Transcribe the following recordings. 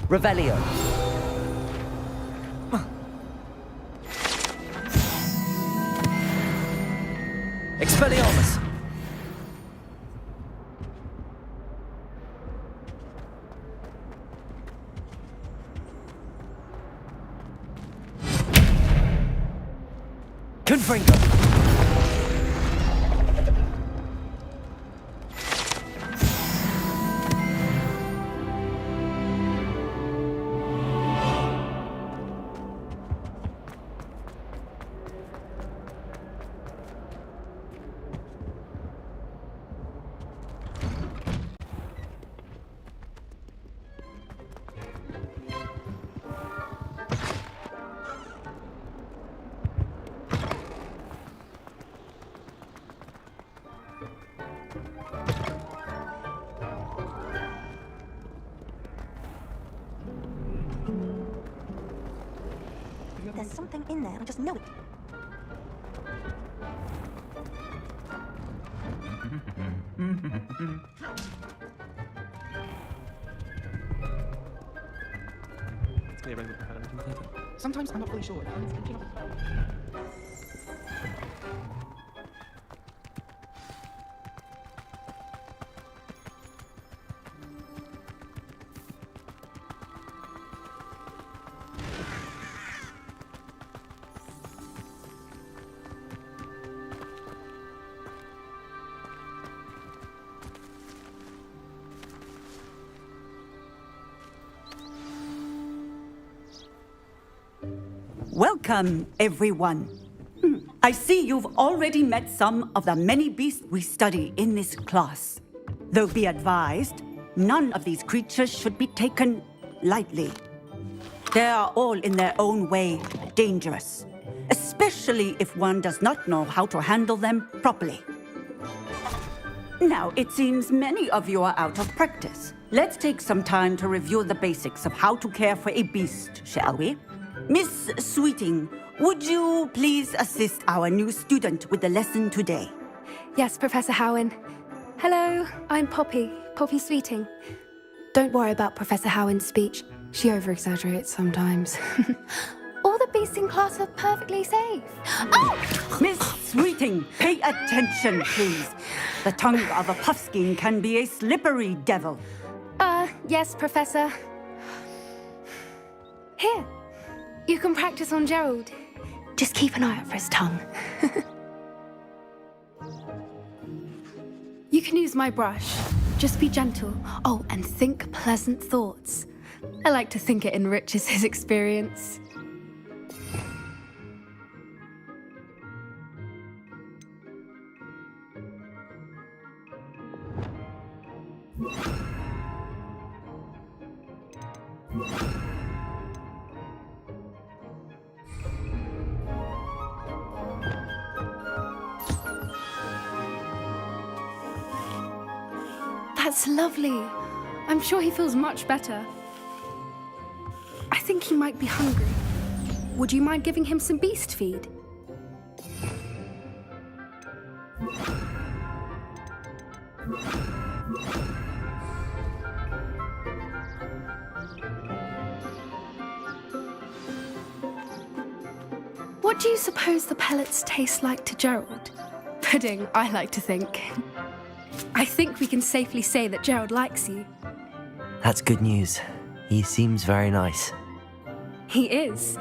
Revelio. Expelliarmus. Confringo. There's something in there, I just know it. It's clear Raymond had anything with it. Sometimes I'm not fully sure. Welcome, everyone. I see you've already met some of the many beasts we study in this class. Though be advised, none of these creatures should be taken lightly. They are all in their own way dangerous, especially if one does not know how to handle them properly. Now, it seems many of you are out of practice. Let's take some time to review the basics of how to care for a beast, shall we? Miss Sweeting, would you please assist our new student with the lesson today? Yes, Professor Howen. Hello, I'm Poppy Sweeting. Don't worry about Professor Howen's speech. She over-exaggerates sometimes. All the beasts in class are perfectly safe. Oh! Miss Sweeting, pay attention, please. The tongue of a puffskein can be a slippery devil. Yes, Professor. Here, you can practice on Gerald. Just keep an eye out for his tongue. You can use my brush. Just be gentle. Oh, and think pleasant thoughts. I like to think it enriches his experience. That's lovely. I'm sure he feels much better. I think he might be hungry. Would you mind giving him some beast feed? What do you suppose the pellets taste like to Gerald? Pudding, I like to think. I think we can safely say that Gerald likes you. That's good news. He seems very nice. He is.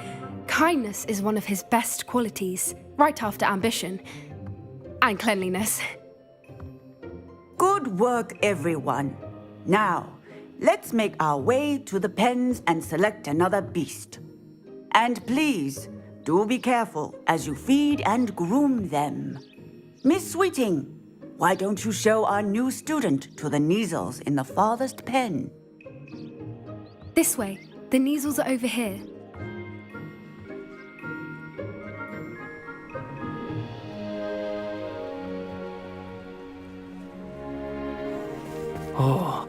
Kindness is one of his best qualities, right after ambition. And cleanliness. Good work, everyone. Now, let's make our way to the pens and select another beast. And please, do be careful as you feed and groom them. Miss Sweeting, why don't you show our new student to the Neasels in the farthest pen? This way. The Neasels are over here. Oh,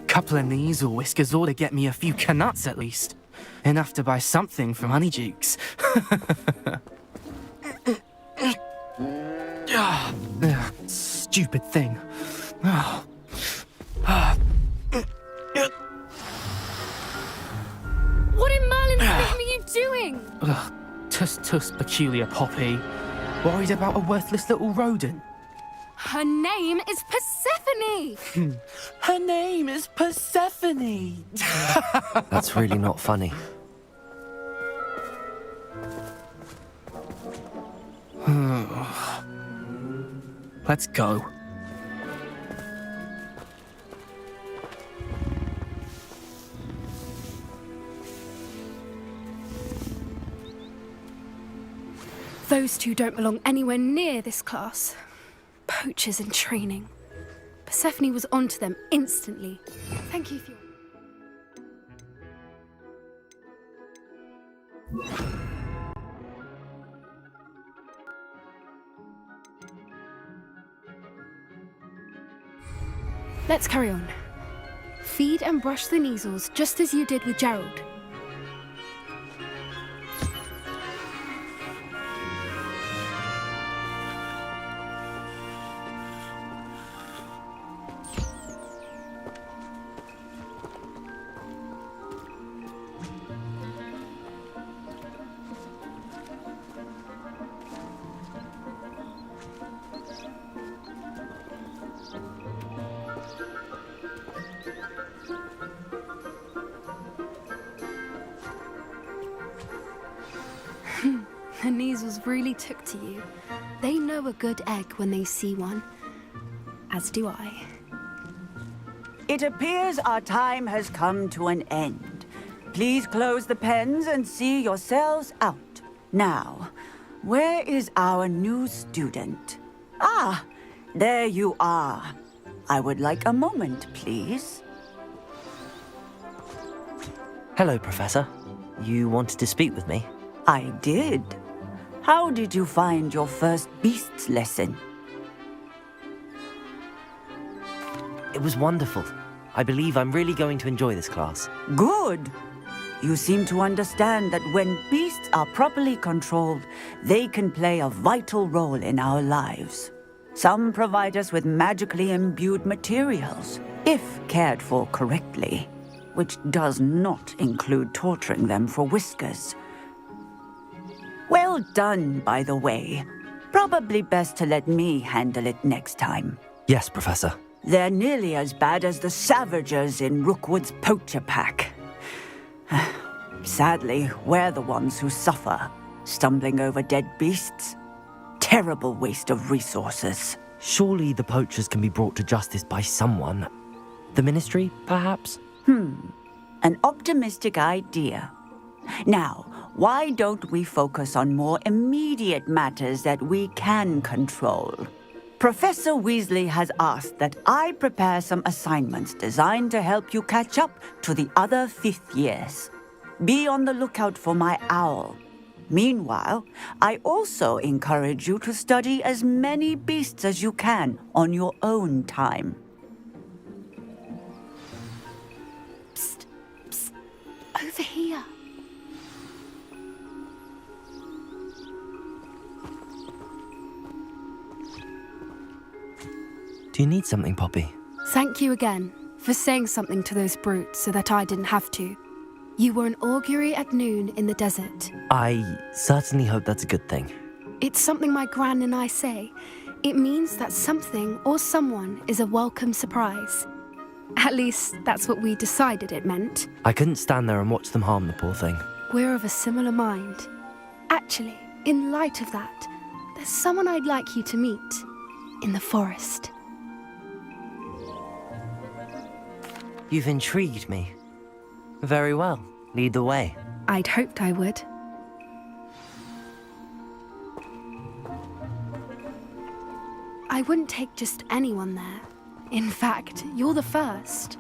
couple of these or whiskers ought to get me a few canuts at least. Enough to buy something from Honeydukes. Stupid thing. What in Merlin's name are you doing? Tuss, peculiar Poppy. Worried about a worthless little rodent? Her name is Persephone! Her name is Persephone! That's really not funny. Let's go. Those two don't belong anywhere near this class. Poachers in training. Persephone was onto them instantly. Thank you for your... Let's carry on. Feed and brush the measles just as you did with Gerald. The measles really took to you. They know a good egg when they see one. As do I. It appears our time has come to an end. Please close the pens and see yourselves out. Now, where is our new student? Ah, there you are. I would like a moment, please. Hello, Professor. You wanted to speak with me? I did. How did you find your first beasts lesson? It was wonderful. I believe I'm really going to enjoy this class. Good. You seem to understand that when beasts are properly controlled, they can play a vital role in our lives. Some provide us with magically imbued materials, if cared for correctly, which does not include torturing them for whiskers. Well done, by the way. Probably best to let me handle it next time. Yes, Professor. They're nearly as bad as the Savagers in Rookwood's poacher pack. Sadly, we're the ones who suffer, stumbling over dead beasts. Terrible waste of resources. Surely the poachers can be brought to justice by someone. The Ministry, perhaps? An optimistic idea. Now, why don't we focus on more immediate matters that we can control? Professor Weasley has asked that I prepare some assignments designed to help you catch up to the other fifth years. Be on the lookout for my owl. Meanwhile, I also encourage you to study as many beasts as you can on your own time. Psst, psst, over here. Do you need something, Poppy? Thank you again for saying something to those brutes so that I didn't have to. You were an augury at noon in the desert. I certainly hope that's a good thing. It's something my gran and I say. It means that something or someone is a welcome surprise. At least, that's what we decided it meant. I couldn't stand there and watch them harm the poor thing. We're of a similar mind. Actually, in light of that, there's someone I'd like you to meet. In the forest. You've intrigued me. Very well. Lead the way. I'd hoped I would. I wouldn't take just anyone there. In fact, you're the first.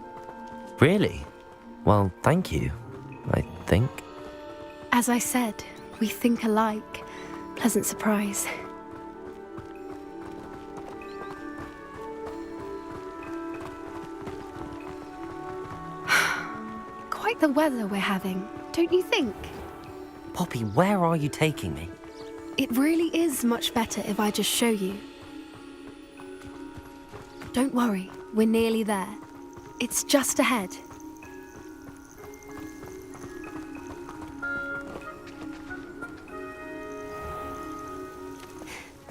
Really? Well, thank you, I think. As I said, we think alike. Pleasant surprise. the weather we're having, don't you think? Poppy, where are you taking me? It really is much better if I just show you. Don't worry, we're nearly there. It's just ahead.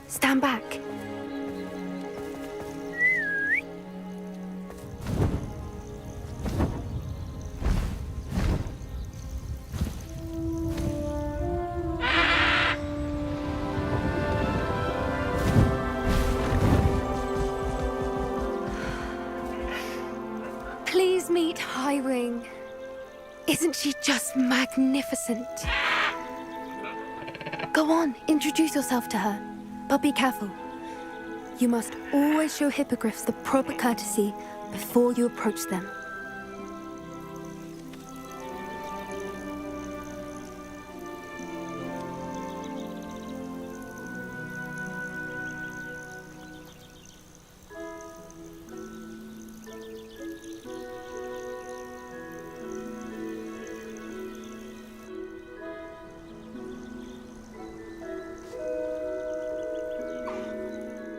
Stand back. Please meet Highwing. Isn't she just magnificent? Go on, introduce yourself to her. But be careful. You must always show hippogriffs the proper courtesy before you approach them.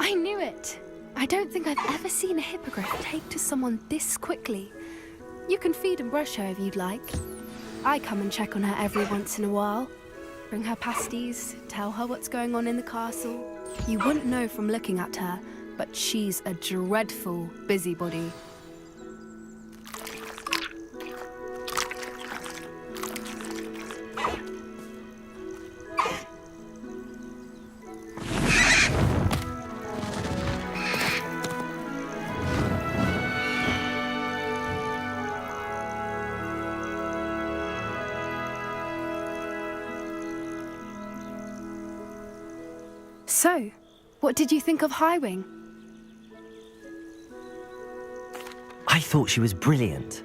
I knew it! I don't think I've ever seen a hippogriff take to someone this quickly. You can feed and brush her if you'd like. I come and check on her every once in a while. Bring her pasties, tell her what's going on in the castle. You wouldn't know from looking at her, but she's a dreadful busybody. So, what did you think of Highwing? I thought she was brilliant.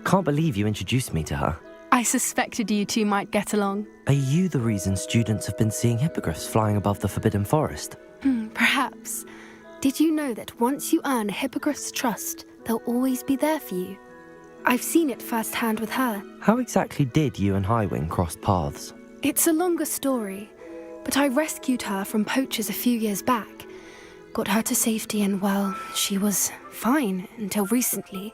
Can't believe you introduced me to her. I suspected you two might get along. Are you the reason students have been seeing hippogriffs flying above the Forbidden Forest? Perhaps. Did you know that once you earn a hippogriff's trust, they'll always be there for you? I've seen it firsthand with her. How exactly did you and Highwing cross paths? It's a longer story, but I rescued her from poachers a few years back. Got her to safety and, well, she was fine until recently.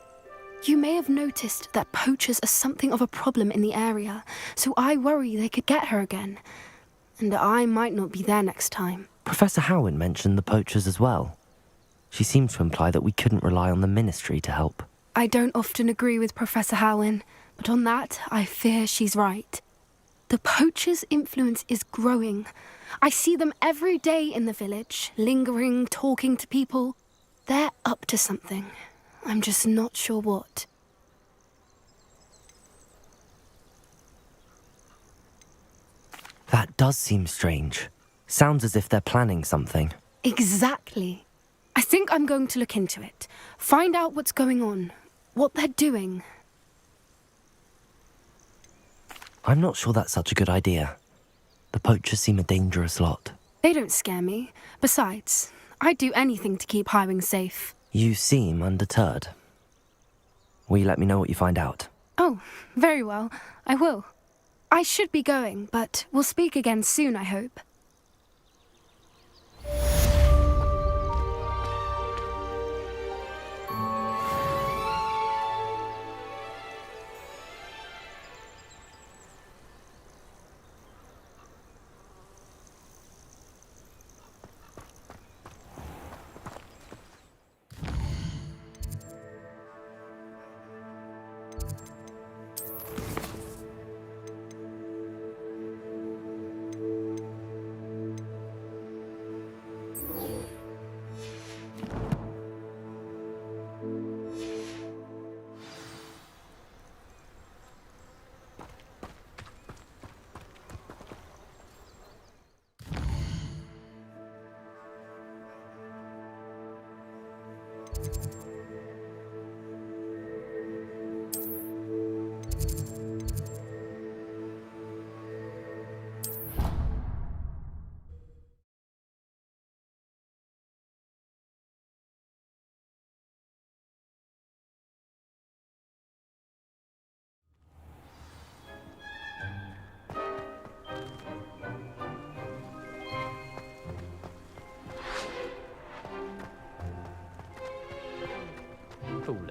You may have noticed that poachers are something of a problem in the area, so I worry they could get her again. And I might not be there next time. Professor Howin mentioned the poachers as well. She seemed to imply that we couldn't rely on the ministry to help. I don't often agree with Professor Howin, but on that, I fear she's right. The poachers' influence is growing. I see them every day in the village, lingering, talking to people. They're up to something. I'm just not sure what. That does seem strange. Sounds as if they're planning something. Exactly. I think I'm going to look into it. Find out what's going on, what they're doing. I'm not sure that's such a good idea. The poachers seem a dangerous lot. They don't scare me. Besides, I'd do anything to keep Highwing safe. You seem undeterred. Will you let me know what you find out? Oh, very well. I will. I should be going, but we'll speak again soon, I hope.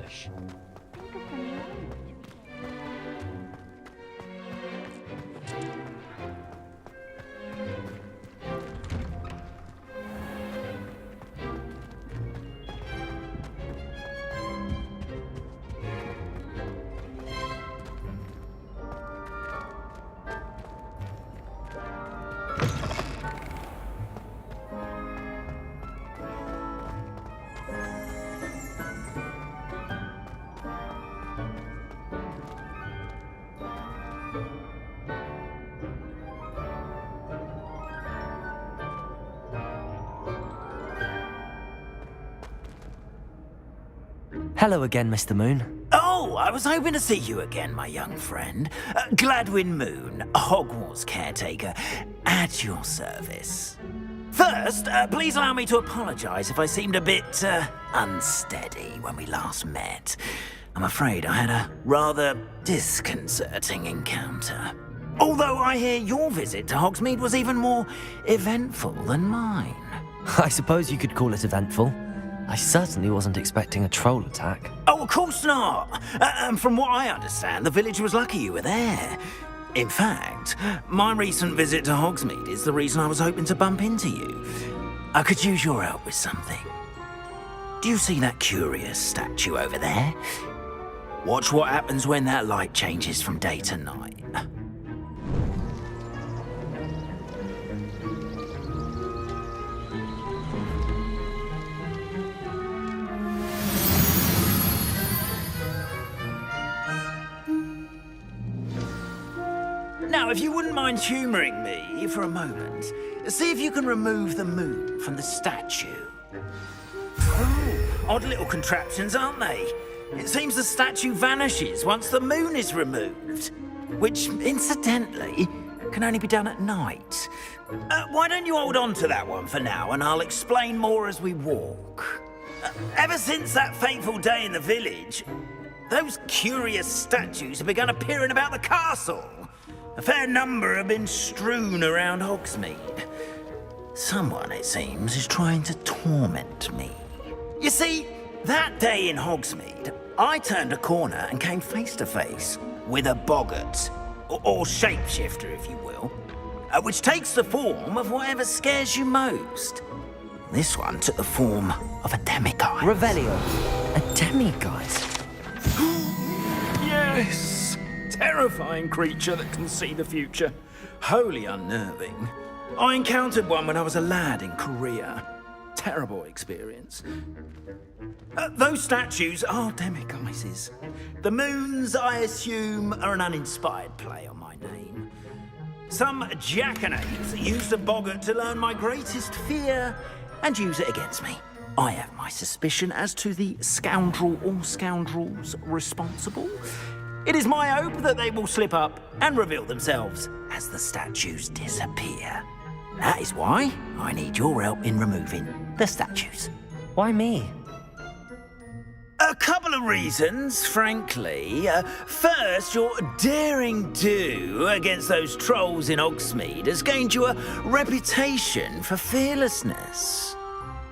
Shh. Think of something else to be Hello again, Mr. Moon. Oh, I was hoping to see you again, my young friend. Gladwin Moon, Hogwarts caretaker, at your service. First, please allow me to apologise if I seemed a bit unsteady when we last met. I'm afraid I had a rather disconcerting encounter. Although I hear your visit to Hogsmeade was even more eventful than mine. I suppose you could call it eventful. I certainly wasn't expecting a troll attack. Oh, of course not. From what I understand, the village was lucky you were there. In fact, my recent visit to Hogsmeade is the reason I was hoping to bump into you. I could use your help with something. Do you see that curious statue over there? Watch what happens when that light changes from day to night. Now, if you wouldn't mind humouring me for a moment, see if you can remove the moon from the statue. Oh, odd little contraptions, aren't they? It seems the statue vanishes once the moon is removed, which, incidentally, can only be done at night. Why don't you hold on to that one for now, and I'll explain more as we walk. Ever since that fateful day in the village, those curious statues have begun appearing about the castle. A fair number have been strewn around Hogsmeade. Someone, it seems, is trying to torment me. You see, that day in Hogsmeade, I turned a corner and came face to face with a boggart, or shapeshifter, if you will, which takes the form of whatever scares you most. This one took the form of a demiguise. Revelio, a demiguise? Yes! Terrifying creature that can see the future. Wholly unnerving. I encountered one when I was a lad in Korea. Terrible experience. Those statues are demiguises. The moons, I assume, are an uninspired play on my name. Some jackanapes used a boggart to learn my greatest fear and use it against me. I have my suspicion as to the scoundrel or scoundrels responsible. It is my hope that they will slip up and reveal themselves as the statues disappear. That is why I need your help in removing the statues. Why me? A couple of reasons, frankly. First, your daring do against those trolls in Hogsmeade has gained you a reputation for fearlessness.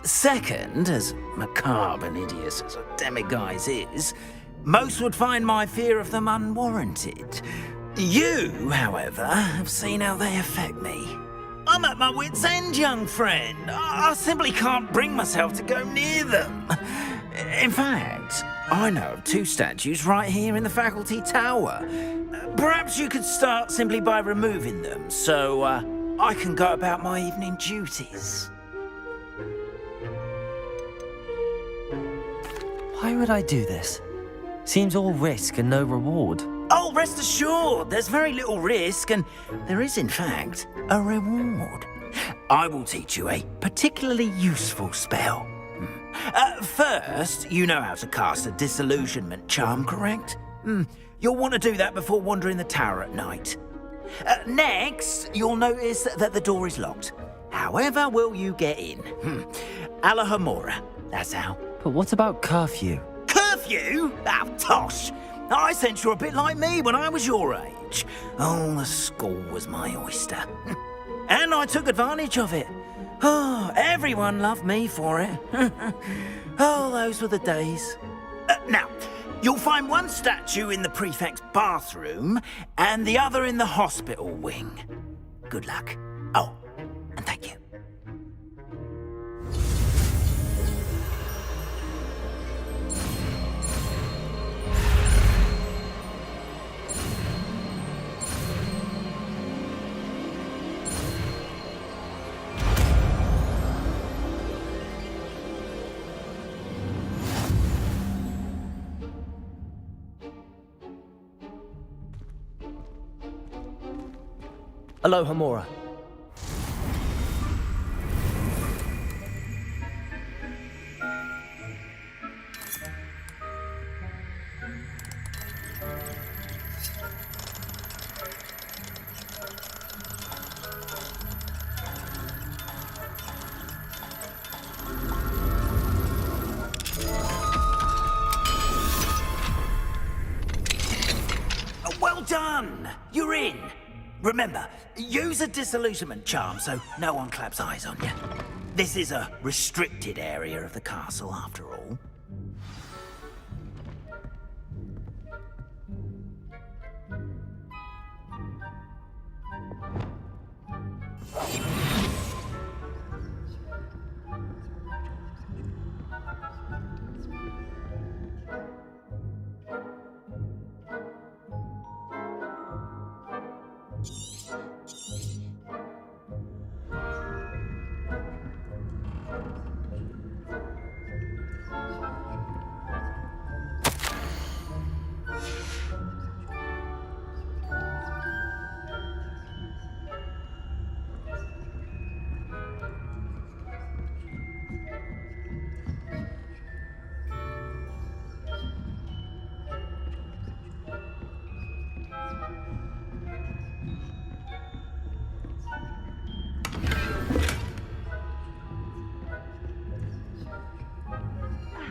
Second, as macabre and hideous as a demiguise is, most would find my fear of them unwarranted. You, however, have seen how they affect me. I'm at my wit's end, young friend. I simply can't bring myself to go near them. In fact, I know of two statues right here in the faculty tower. Perhaps you could start simply by removing them, so I can go about my evening duties. Why would I do this? Seems all risk and no reward. Oh, rest assured, there's very little risk, and there is, in fact, a reward. I will teach you a particularly useful spell. First, you know how to cast a disillusionment charm, correct? You'll want to do that before wandering the tower at night. Next, you'll notice that the door is locked. However will you get in? Alahamora, that's how. But what about curfew? Curfew? Oh, tosh. I sense you're a bit like me when I was your age. Oh, the school was my oyster. And I took advantage of it. Oh, everyone loved me for it. Oh, those were the days. Now, you'll find one statue in the prefect's bathroom and the other in the hospital wing. Good luck. Oh, and thank you. Aloha Mora. Well done! You're in. Remember, use a disillusionment charm so no one claps eyes on you. This is a restricted area of the castle, after all.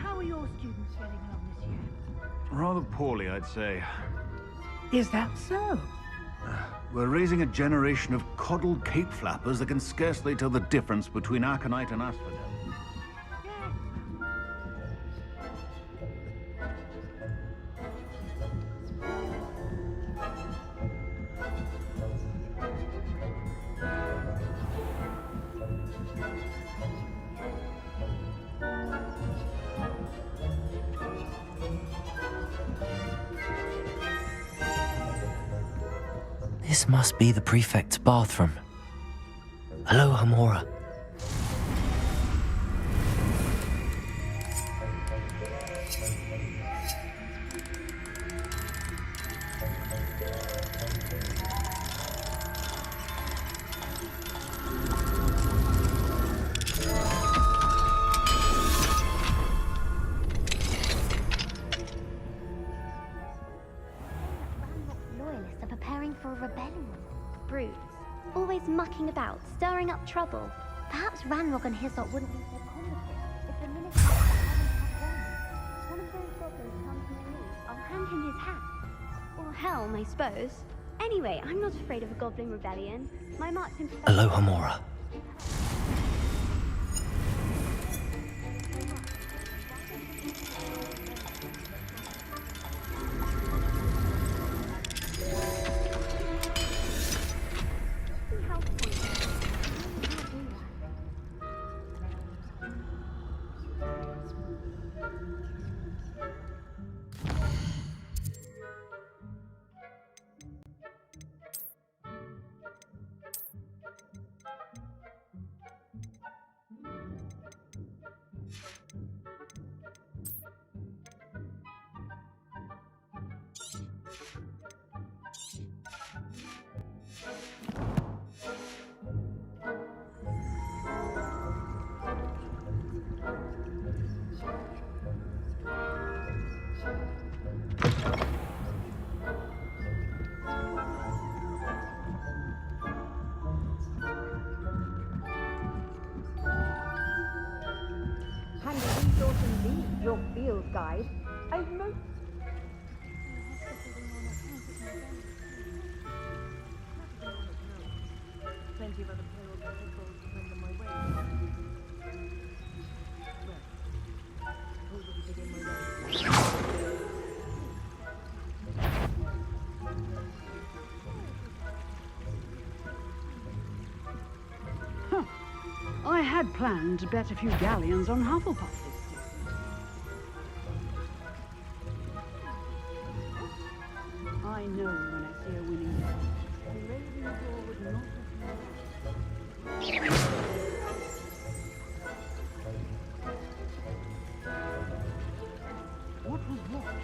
How are your students getting along this year? Rather poorly, I'd say. Is that so? We're raising a generation of coddled cape flappers that can scarcely tell the difference between aconite and asphodel. This must be the prefect's bathroom. Aloha Mora. Loyalists are preparing for a rebellion. Brutes, always mucking about, stirring up trouble. Perhaps Ranrock and his lot wouldn't be so competent if the minister hadn't had one. One of those goblins comes near me, I'll hand him his hat. Or helm, I suppose. Anyway, I'm not afraid of a goblin rebellion. My marks in Aloha Mora. Your field guide. I've most... Plenty of other payroll vehicles to bring them my way. Well, who would begin my way? I had planned to bet a few galleons on Hufflepuff this season. I know when I see a winning bet. The Ravenclaw would not have. What was what?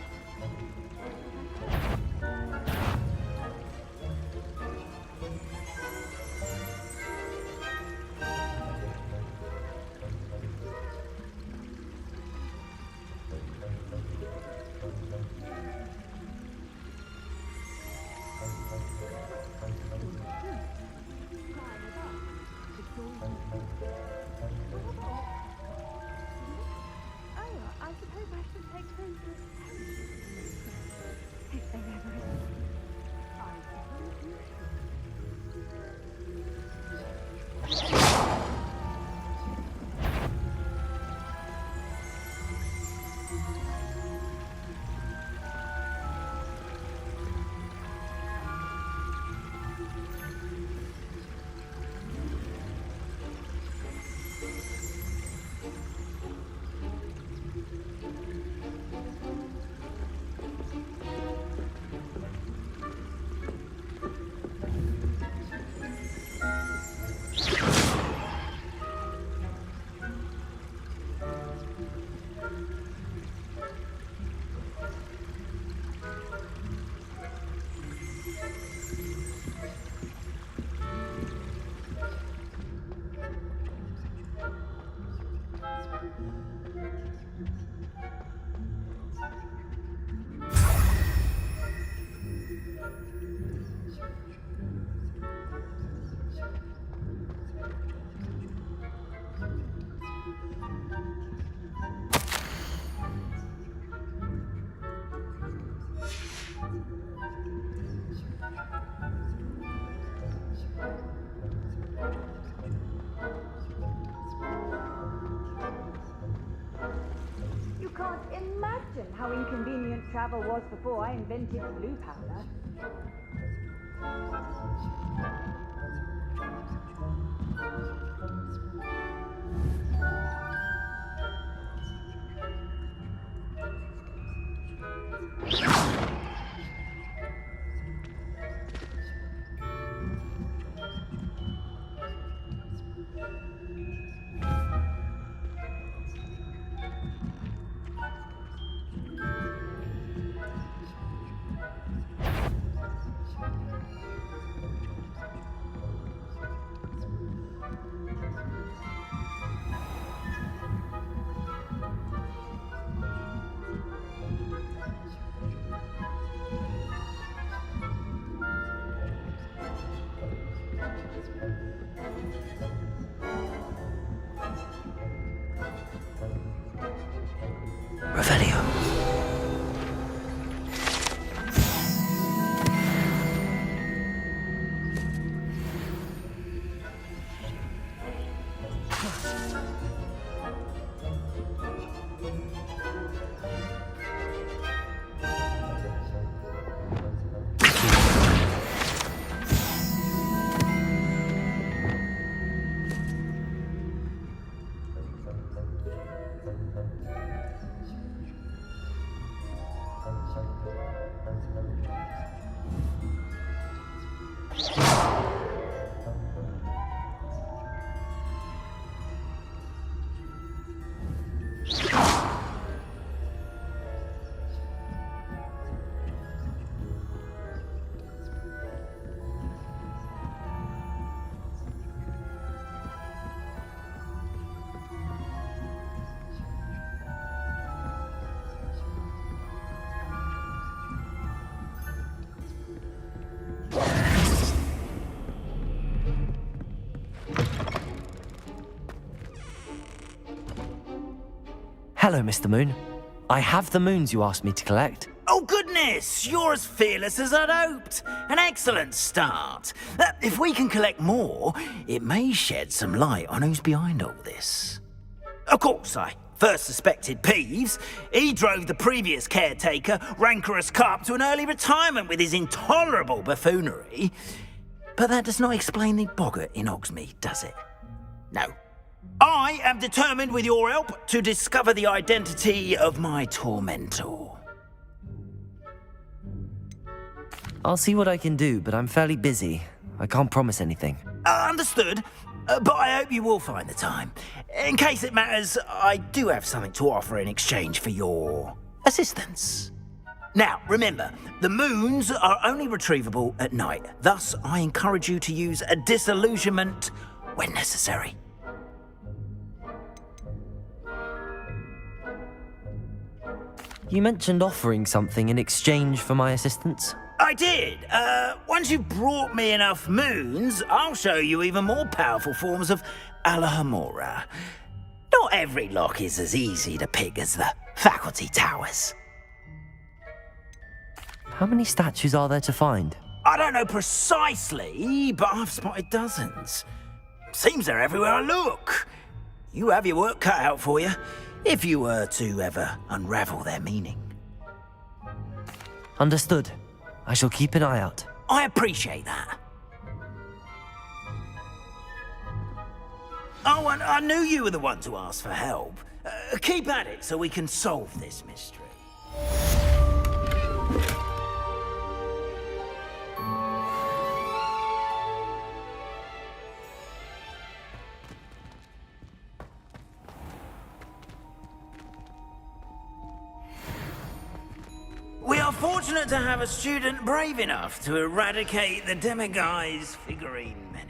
How inconvenient travel was before I invented blue powder. Revelio. Hello, Mr. Moon. I have the moons you asked me to collect. Oh, goodness! You're as fearless as I'd hoped. An excellent start. If we can collect more, it may shed some light on who's behind all this. Of course, I first suspected Peeves. He drove the previous caretaker, Rancorous Carp, to an early retirement with his intolerable buffoonery. But that does not explain the boggart in Hogsmeade, does it? No. I am determined with your help to discover the identity of my tormentor. I'll see what I can do, but I'm fairly busy. I can't promise anything. Understood, but I hope you will find the time. In case it matters, I do have something to offer in exchange for your assistance. Now, remember, the moons are only retrievable at night. Thus, I encourage you to use a disillusionment when necessary. You mentioned offering something in exchange for my assistance? I did. Once you've brought me enough moons, I'll show you even more powerful forms of Alohomora. Not every lock is as easy to pick as the faculty towers. How many statues are there to find? I don't know precisely, but I've spotted dozens. Seems they're everywhere I look. You have your work cut out for you, if you were to ever unravel their meaning. Understood. I shall keep an eye out. I appreciate that. Oh, and I knew you were the one to ask for help. Keep at it so we can solve this mystery. We are fortunate to have a student brave enough to eradicate the demiguise figurine menace.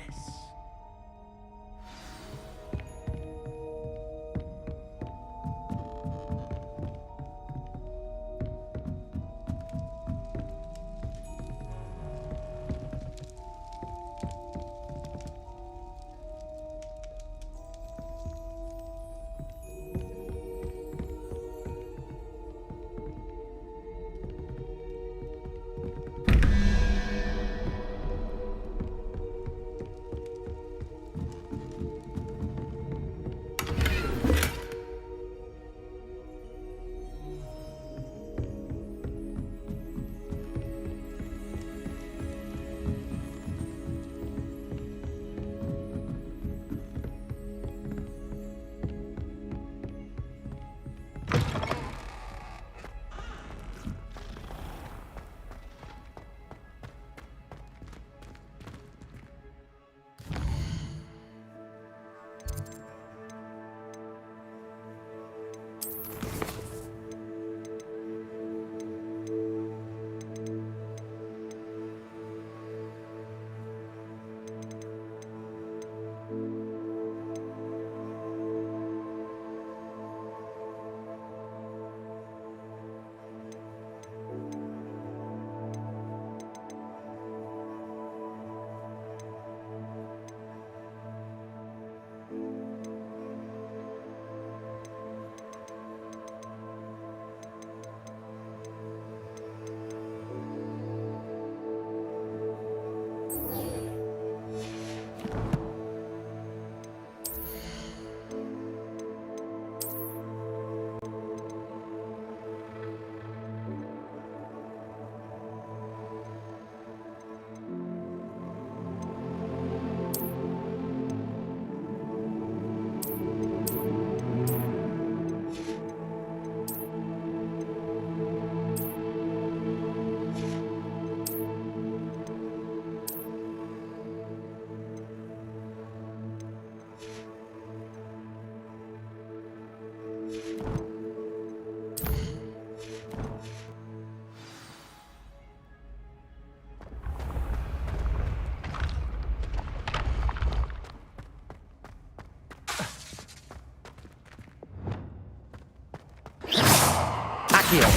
Here.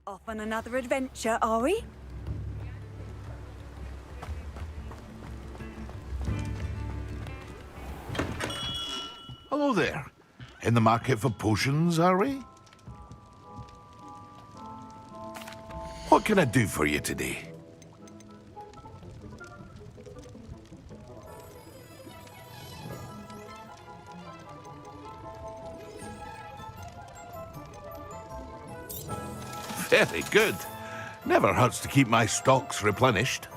Off on another adventure, are we? Hello there. In the market for potions, are we? What can I do for you today? Very good. Never hurts to keep my stocks replenished.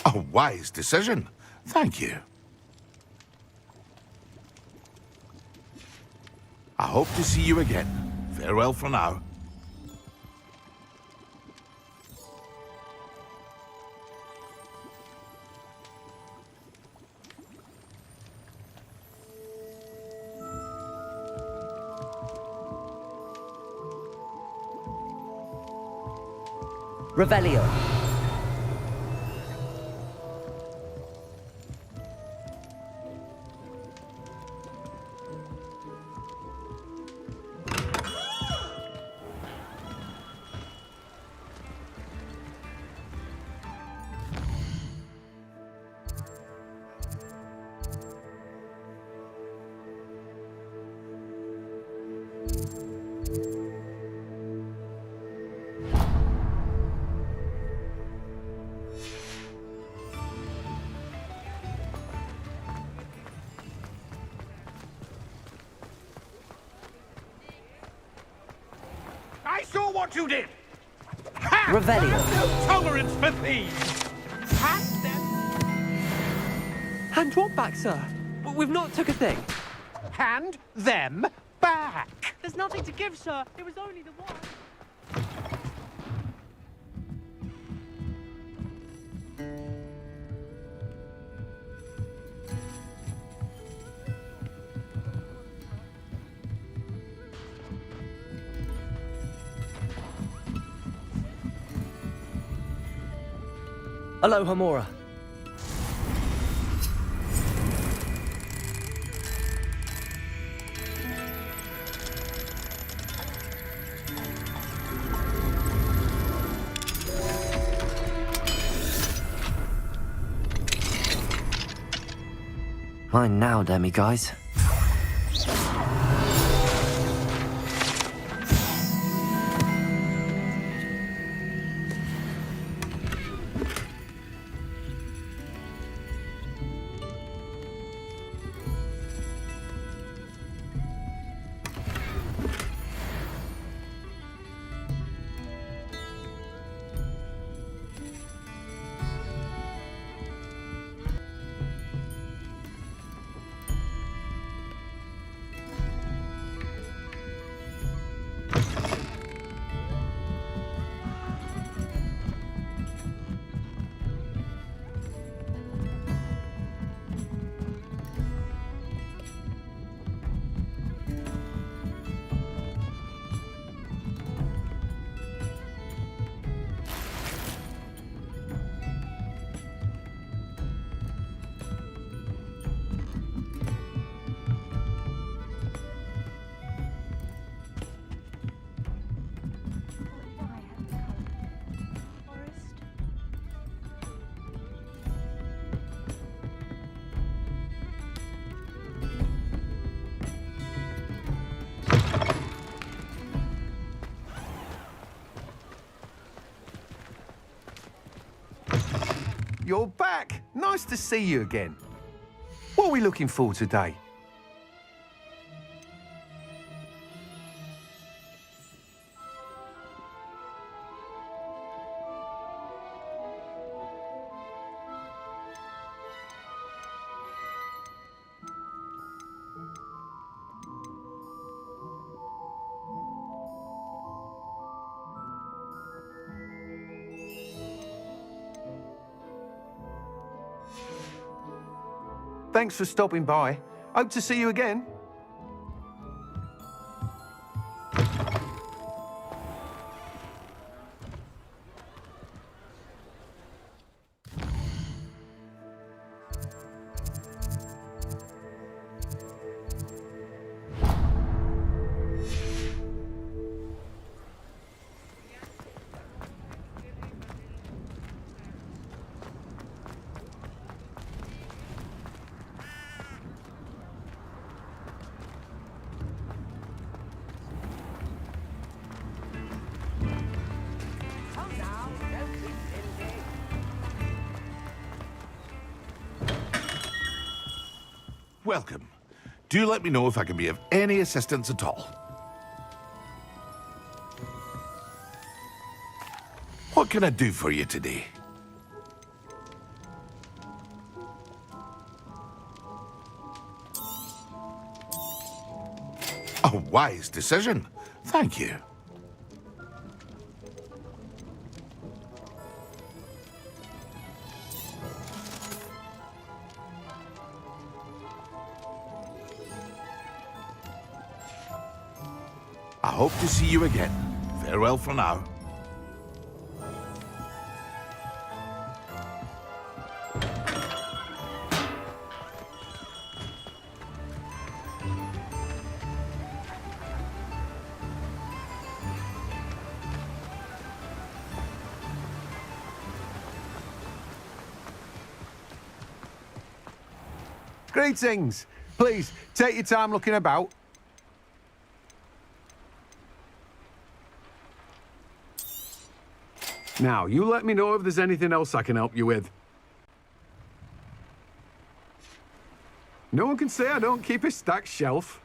A wise decision. Thank you. I hope to see you again. Farewell for now. Revelio. I saw what you did! Revelio. No tolerance for thieves! Hand what back, sir? We've not took a thing. Hand them back! There's nothing to give, sir. It was only the one. Aloha Mora. Mine now, demi-guys. You're back! Nice to see you again. What are we looking for today? Thanks for stopping by. Hope to see you again. welcome. Do let me know if I can be of any assistance at all. What can I do for you today? A wise decision. Thank you. I hope to see you again. Farewell for now. Greetings. Please, take your time looking about. Now, you let me know if there's anything else I can help you with. No one can say I don't keep a stacked shelf.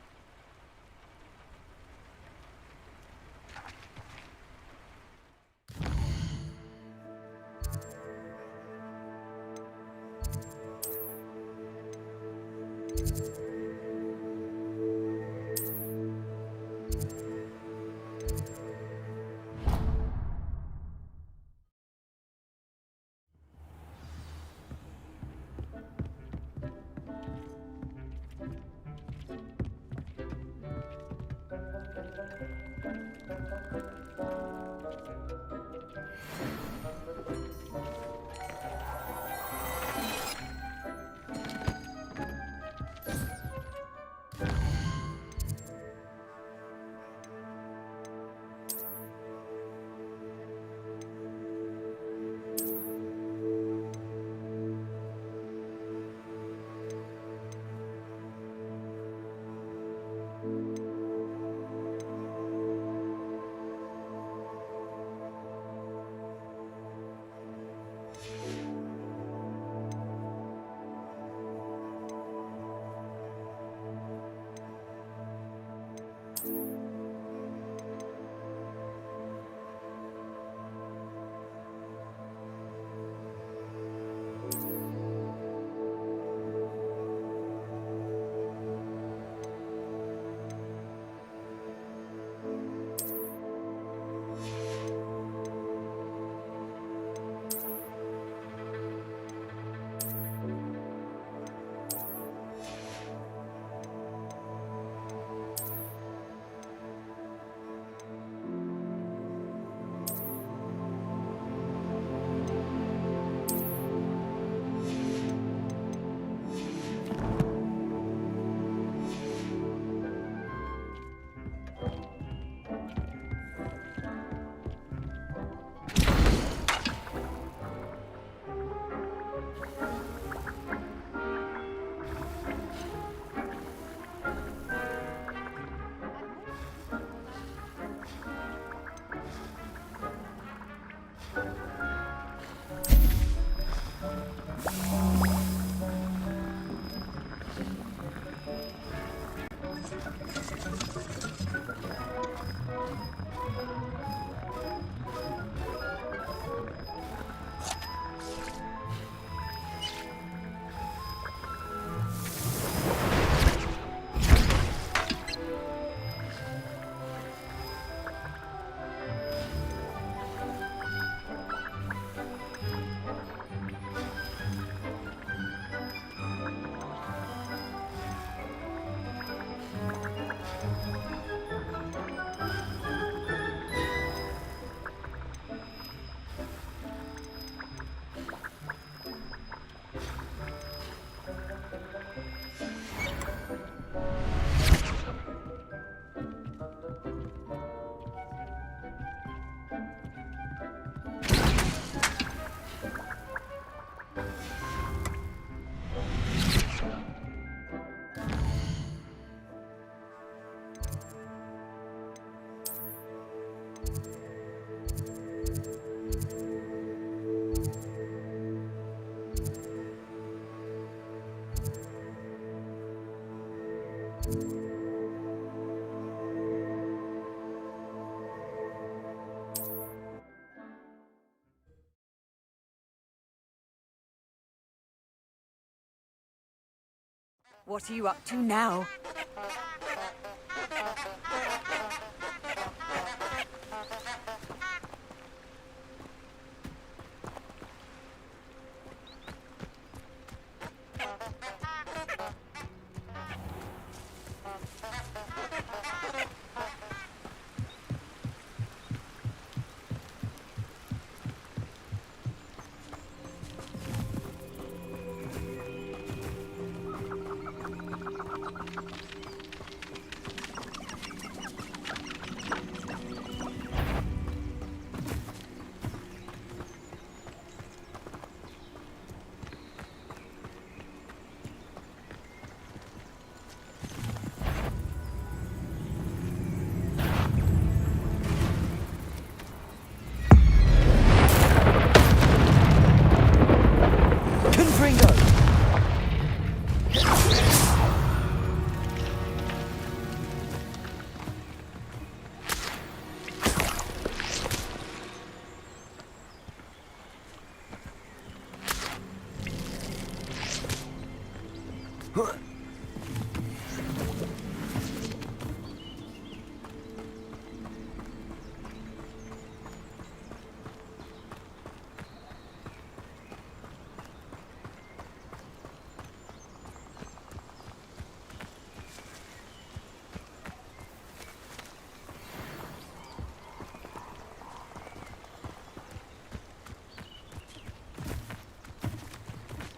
What are you up to now?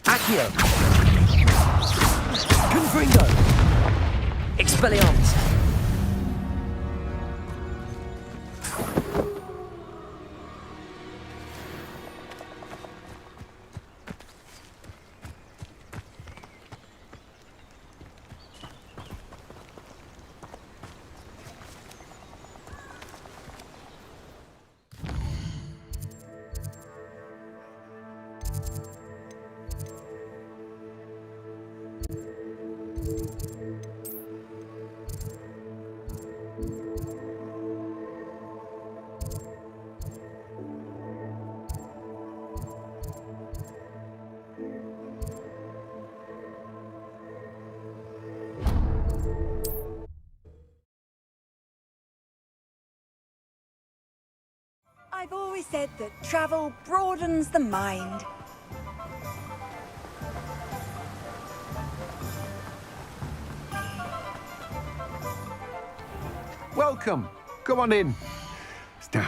Accio! Confringo! Expelliarmus! I've always said that travel broadens the mind. Welcome. Come on in. Now,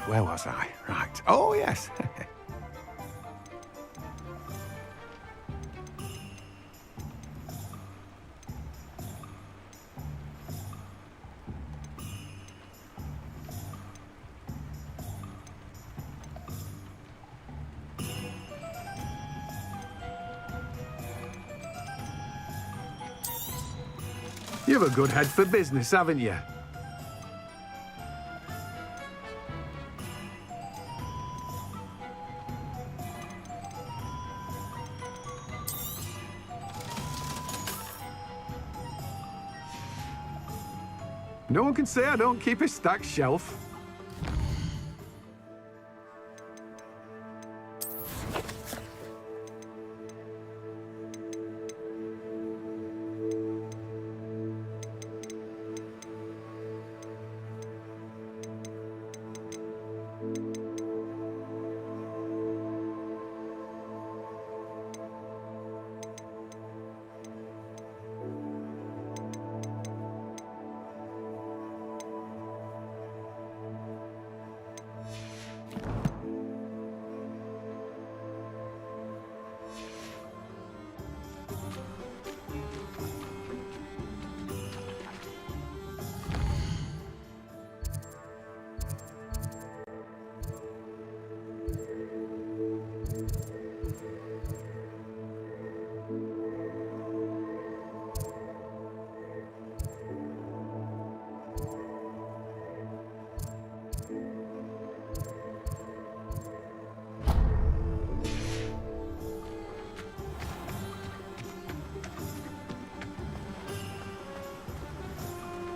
where was I? Right. Oh, yes. You've a good head for business, haven't you? No one can say I don't keep a stacked shelf.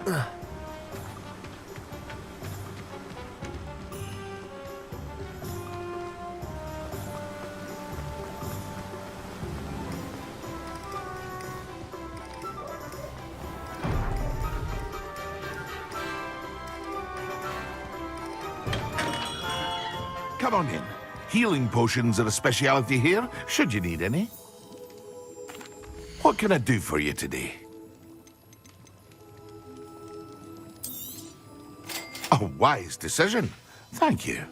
Come on in. Healing potions are a speciality here, should you need any. What can I do for you today? A wise decision. Thank you.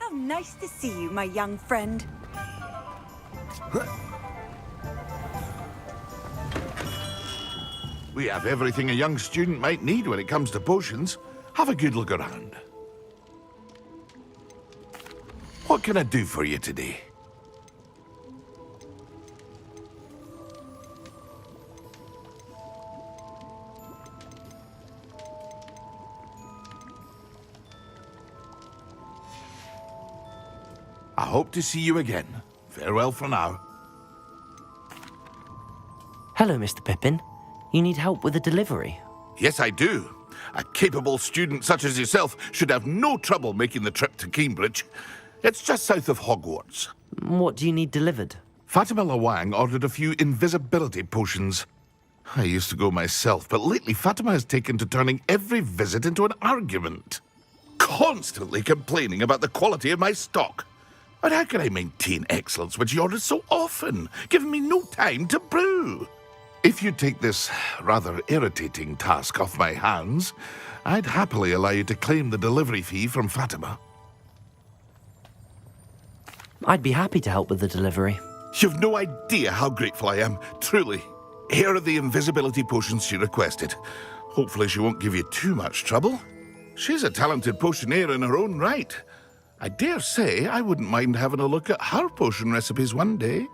How nice to see you, my young friend. We have everything a young student might need when it comes to potions. Have a good look around. What can I do for you today? I hope to see you again. Farewell for now. Hello, Mr. Pippin. You need help with a delivery? Yes, I do. A capable student such as yourself should have no trouble making the trip to Cambridge. It's just south of Hogwarts. What do you need delivered? Fatima Lawang ordered a few invisibility potions. I used to go myself, but lately Fatima has taken to turning every visit into an argument. Constantly complaining about the quality of my stock. But how can I maintain excellence when she orders so often, giving me no time to brew? If you take this rather irritating task off my hands, I'd happily allow you to claim the delivery fee from Fatima. I'd be happy to help with the delivery. You've no idea how grateful I am, truly. Here are the invisibility potions she requested. Hopefully she won't give you too much trouble. She's a talented potioneer in her own right. I dare say I wouldn't mind having a look at her potion recipes one day.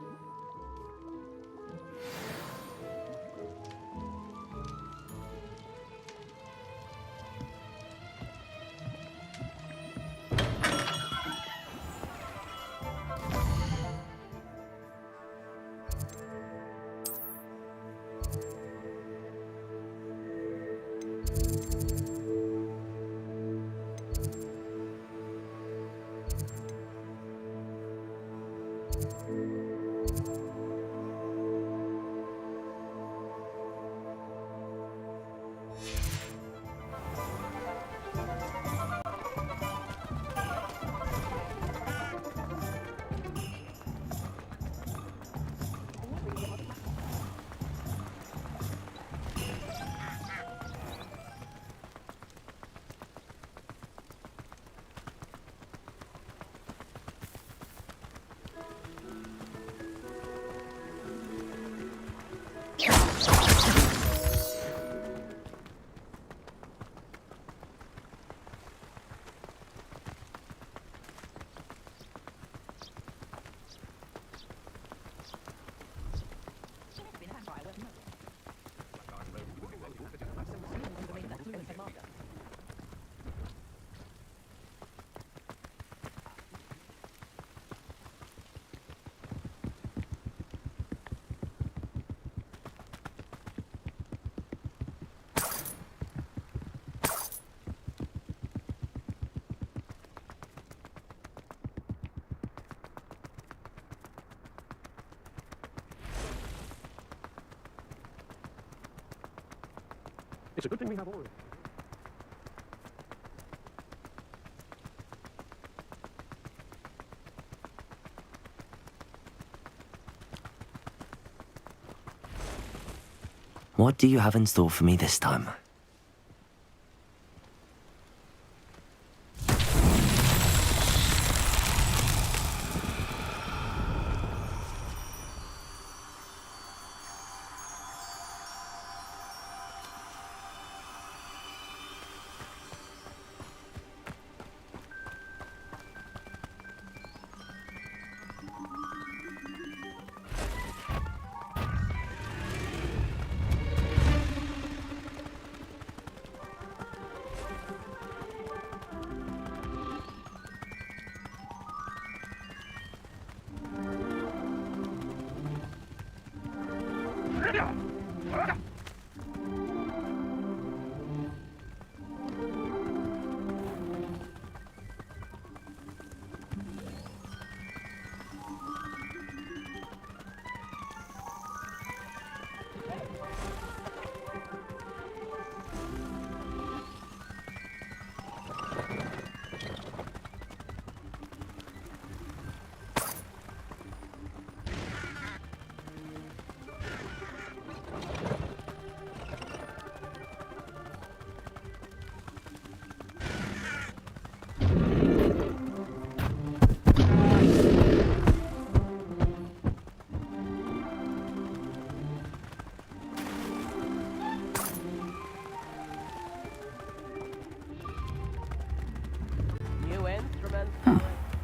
It's a good thing we have oil. What do you have in store for me this time?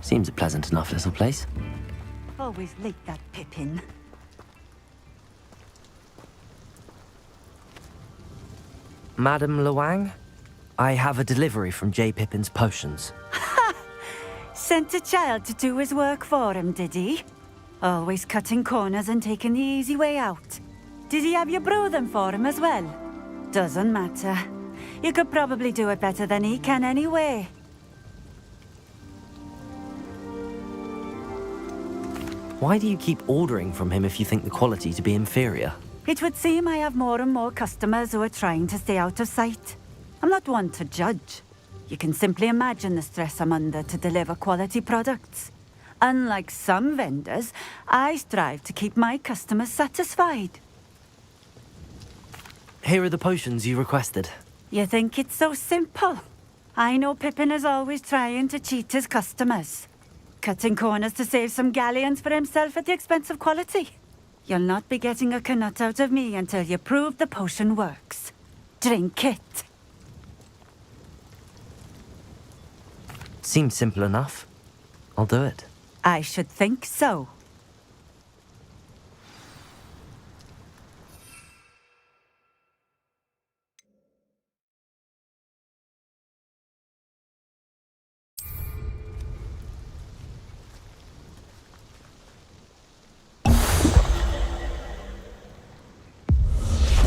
Seems a pleasant enough little place. Always like that Pippin. Madam Luang, I have a delivery from J. Pippin's Potions. Sent a child to do his work for him, did he? Always cutting corners and taking the easy way out. Did he have you brew them for him as well? Doesn't matter. You could probably do it better than he can anyway. Why do you keep ordering from him if you think the quality to be inferior? It would seem I have more and more customers who are trying to stay out of sight. I'm not one to judge. You can simply imagine the stress I'm under to deliver quality products. Unlike some vendors, I strive to keep my customers satisfied. Here are the potions you requested. You think it's so simple? I know Pippin is always trying to cheat his customers. Cutting corners to save some galleons for himself at the expense of quality. You'll not be getting a canut out of me until you prove the potion works. Drink it. Seems simple enough. I'll do it. I should think so.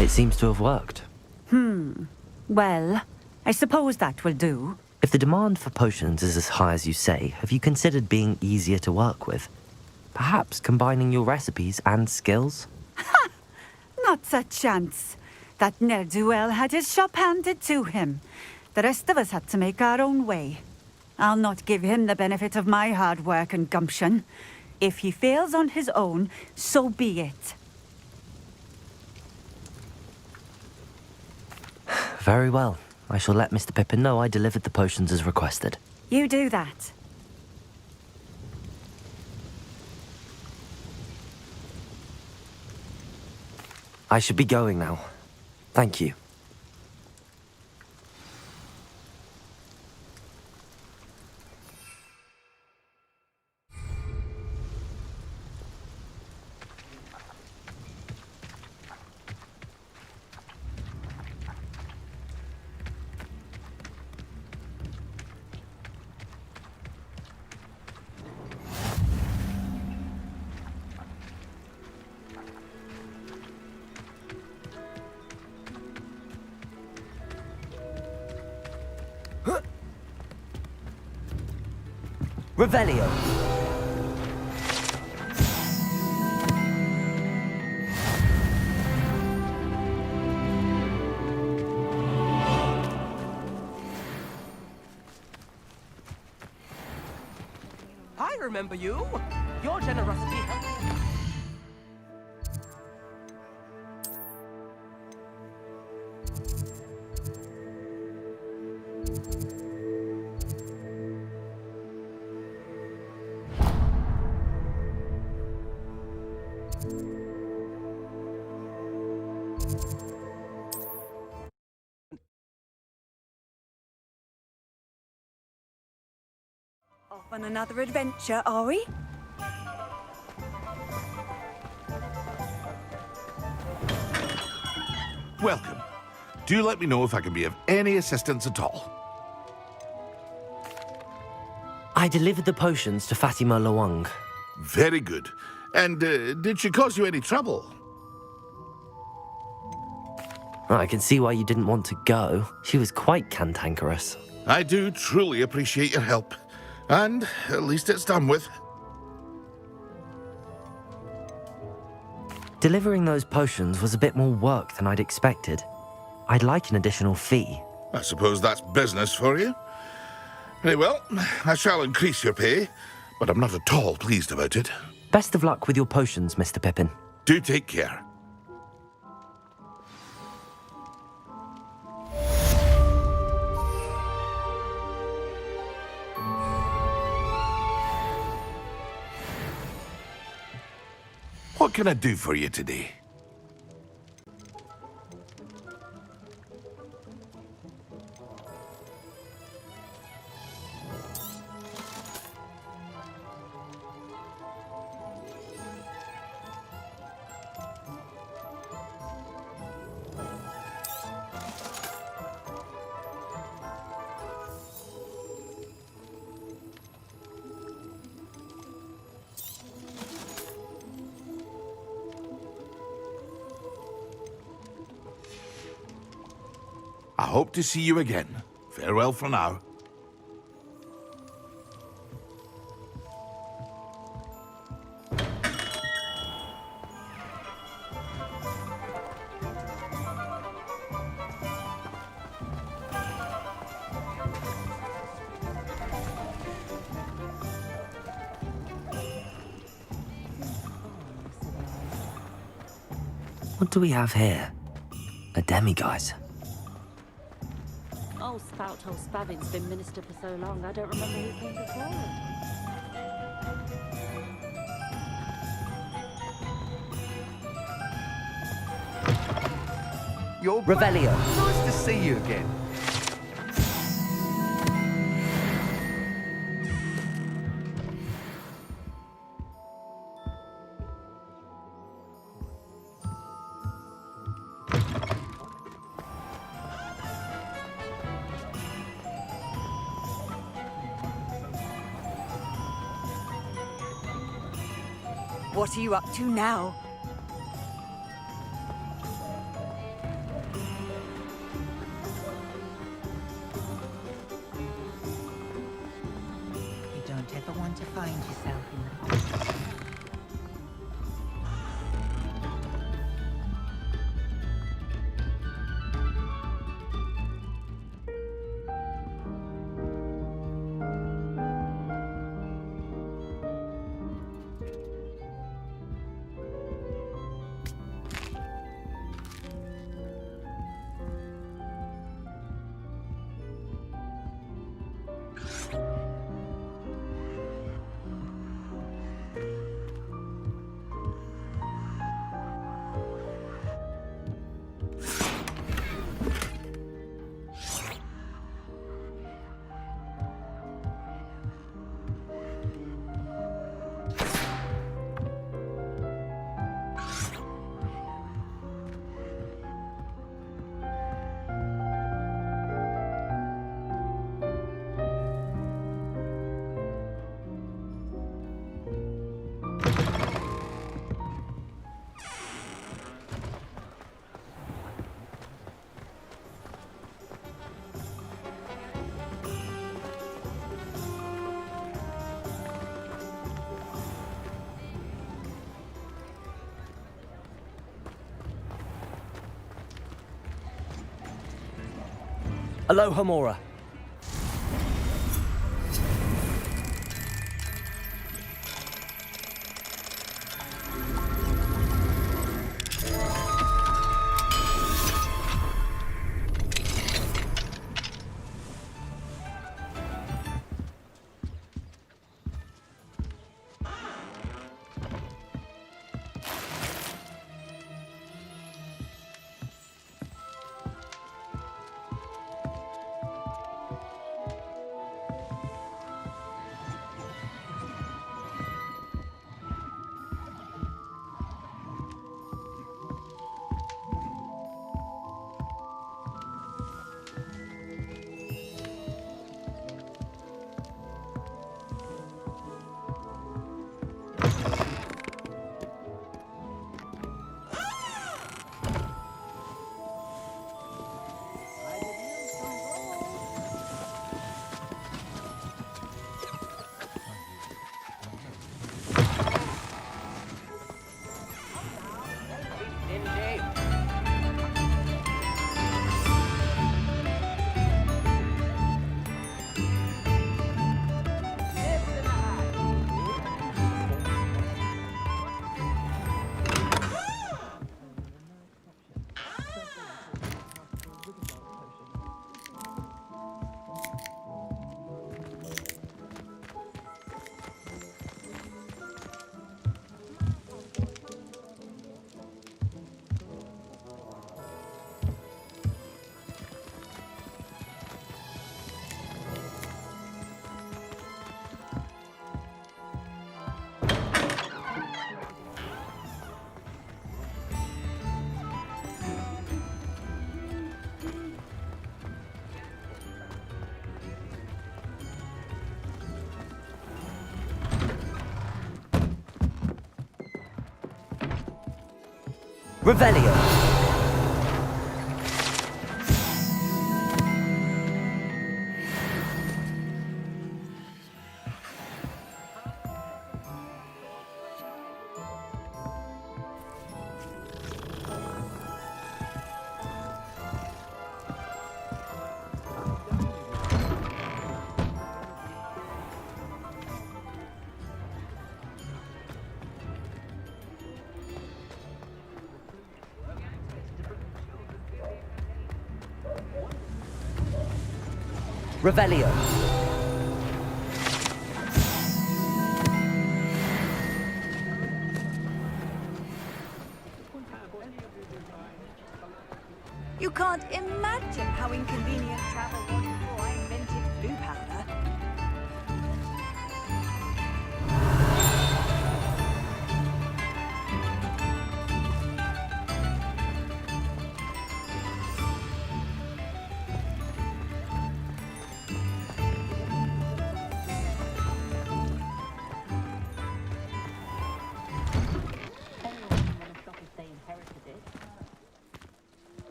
It seems to have worked. Well, I suppose that will do. If the demand for potions is as high as you say, have you considered being easier to work with? Perhaps combining your recipes and skills? Not a chance. That ne'er-do-well had his shop handed to him. The rest of us had to make our own way. I'll not give him the benefit of my hard work and gumption. If he fails on his own, so be it. Very well. I shall let Mr. Pippin know I delivered the potions as requested. You do that. I should be going now. Thank you. Revelio. I remember you. Your generosity helped. Off on another adventure, are we? Welcome. Do let me know if I can be of any assistance at all. I delivered the potions to Fatima Lawang. Very good. And did she cause you any trouble? I can see why you didn't want to go. She was quite cantankerous. I do truly appreciate your help. And at least it's done with. Delivering those potions was a bit more work than I'd expected. I'd like an additional fee. I suppose that's business for you. Very well, I shall increase your pay, but I'm not at all pleased about it. Best of luck with your potions, Mr. Pippin. Do take care. What can I do for you today? I hope to see you again. Farewell for now. What do we have here? A demiguise. Oh, Spout Hole Spavin's been minister for so long, I don't remember who came before him. You're Revelio. back. Nice to see you again. What are you up to now? You don't ever want to find yourself in the... Aloha Mora. Revelio. Revelio. You can't imagine how inconvenient travel was before I invented blue powder.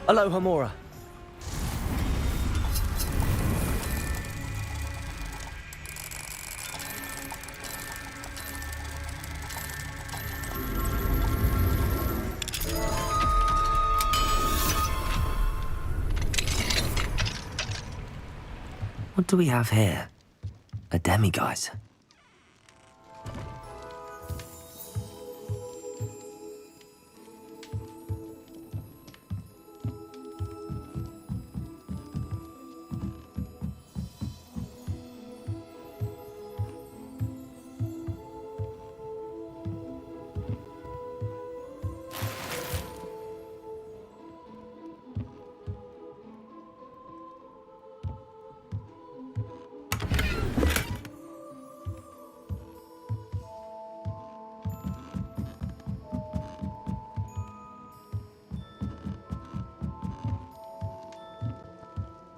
Aloha Mora. What do we have here? A demiguise.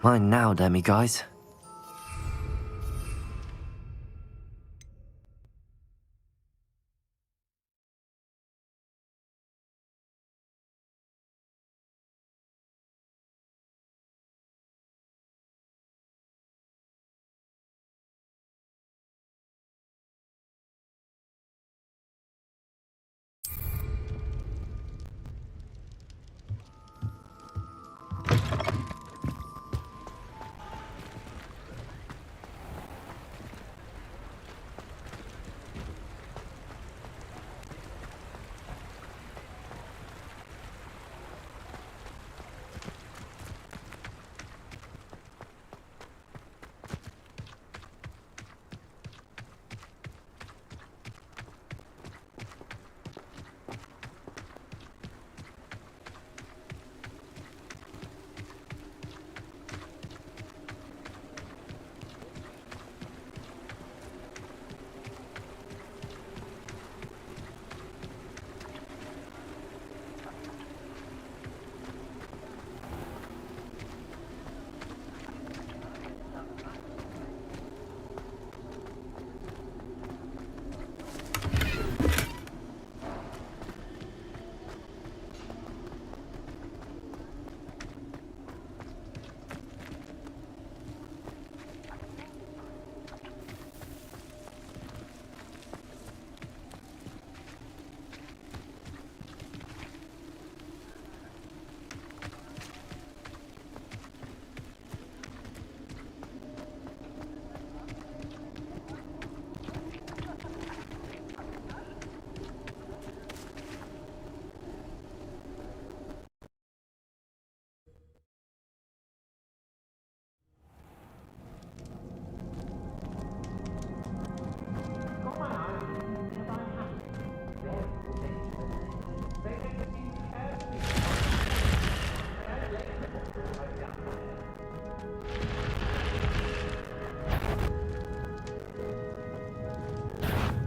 Mine now, demiguise.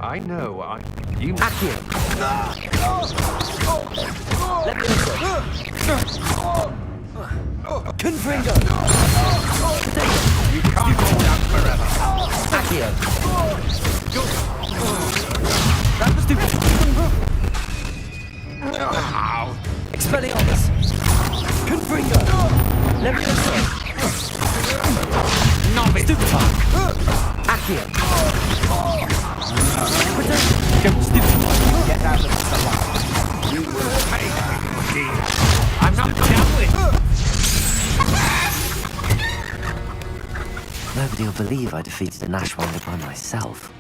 I know. You. Accio. Confringo. You can't hold out forever. Accio. That was stupid. Expelliarmus. Confringo. Levioso. Novice. Stupid. Accio. Get out of this alive. You will pay my dear. I'm not done with. Nobody will believe I defeated an ash wonder by myself.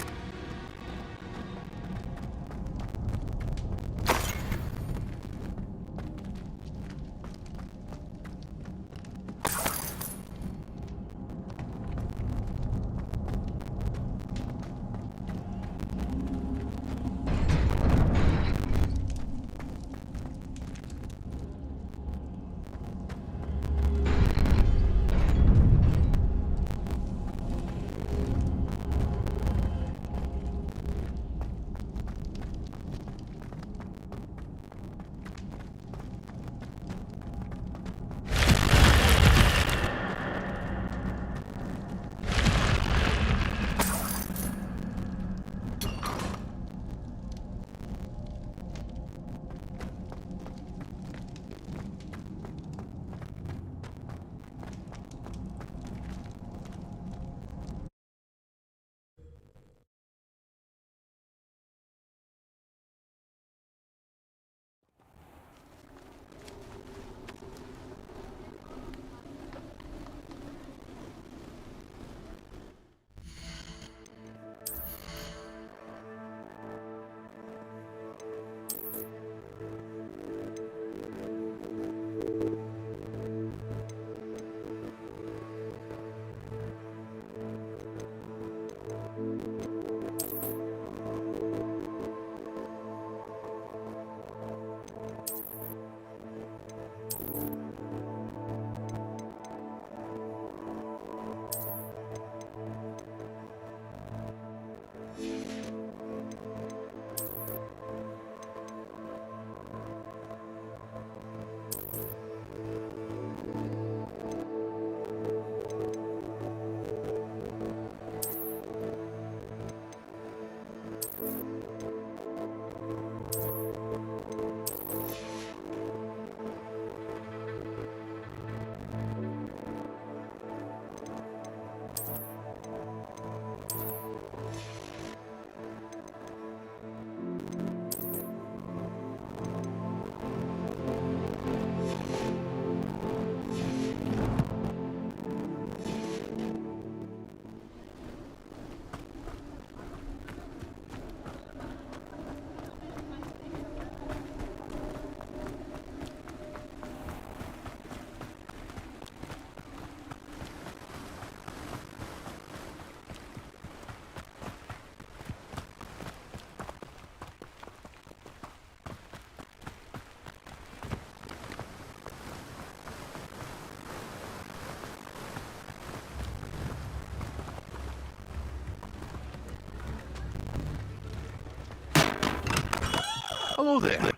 Hello there.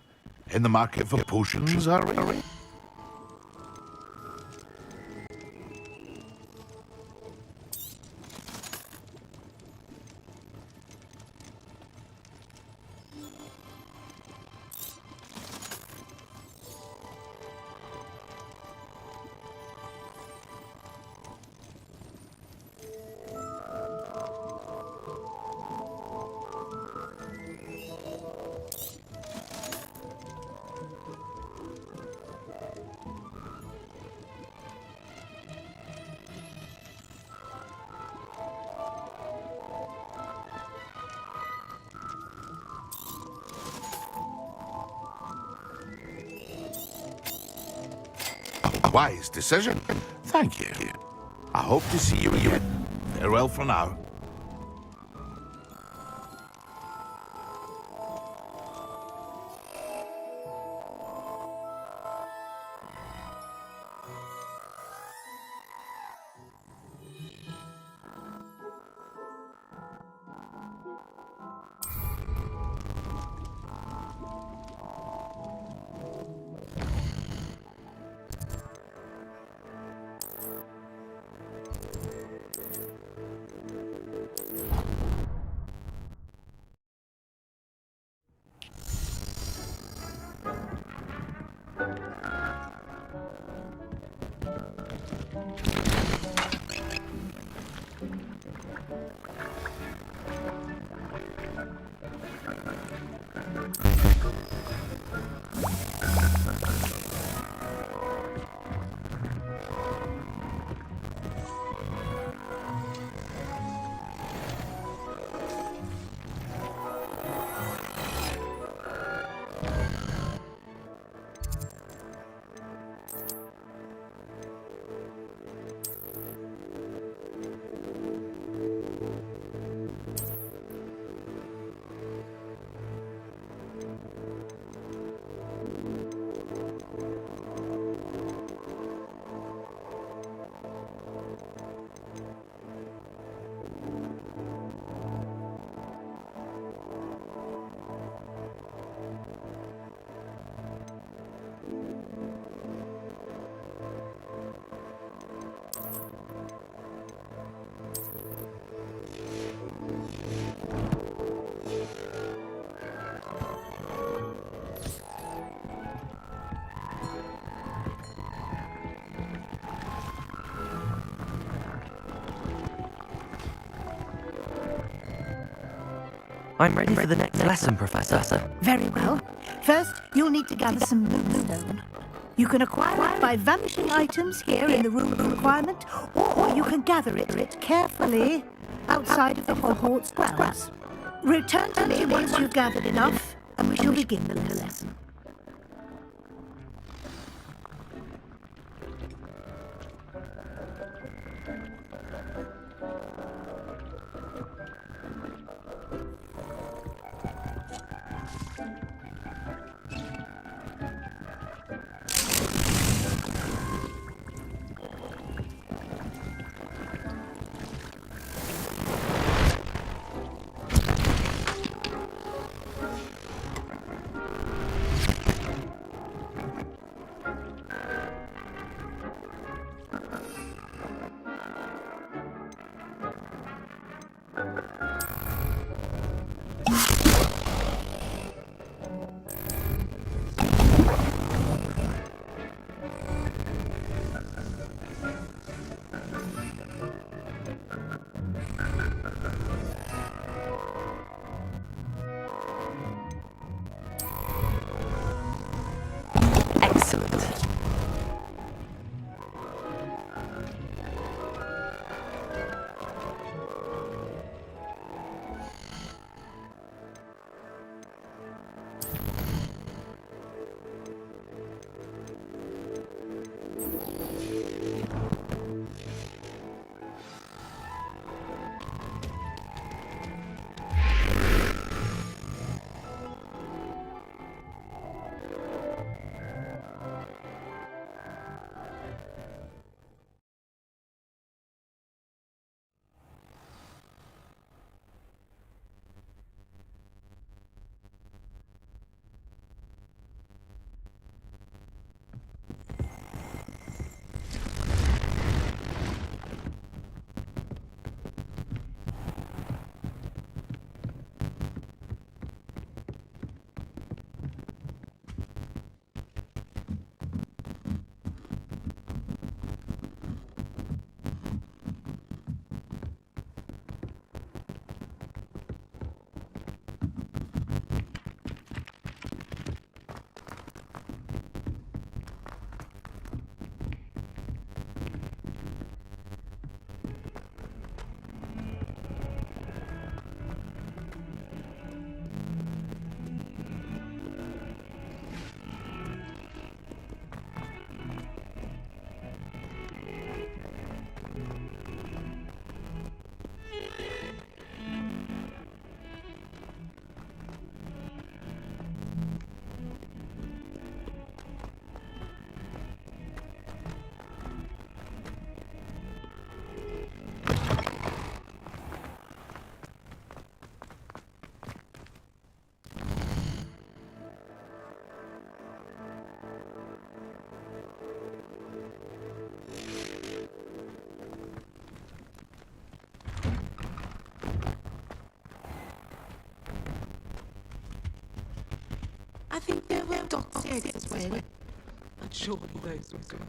In the market for potions, are we? Wise decision. Thank you. I hope to see you again. Farewell for now. I'm ready for the next lesson, Professor. Very well. First, you'll need to gather some moonstone. You can acquire it by vanishing items here in the room of requirement, or you can gather it carefully outside of the Hogwarts grounds. Return to me once you've gathered enough, and we shall begin the lesson. I think there were dots as well. But surely those were good.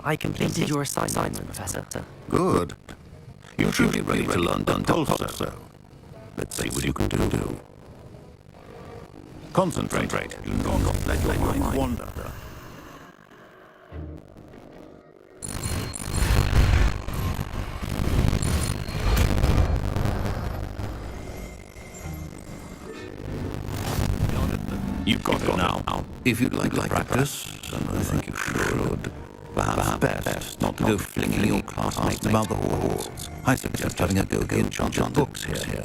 I completed your assignment, Professor. Good. You're truly ready to learn Depulso. Let's see what you can do. Concentrate. Do not let your mind wander. You've got it now. If you'd like to practice, and I think you should, perhaps best not to go flinging your classmates about the halls. I suggest having a go-go chant books here.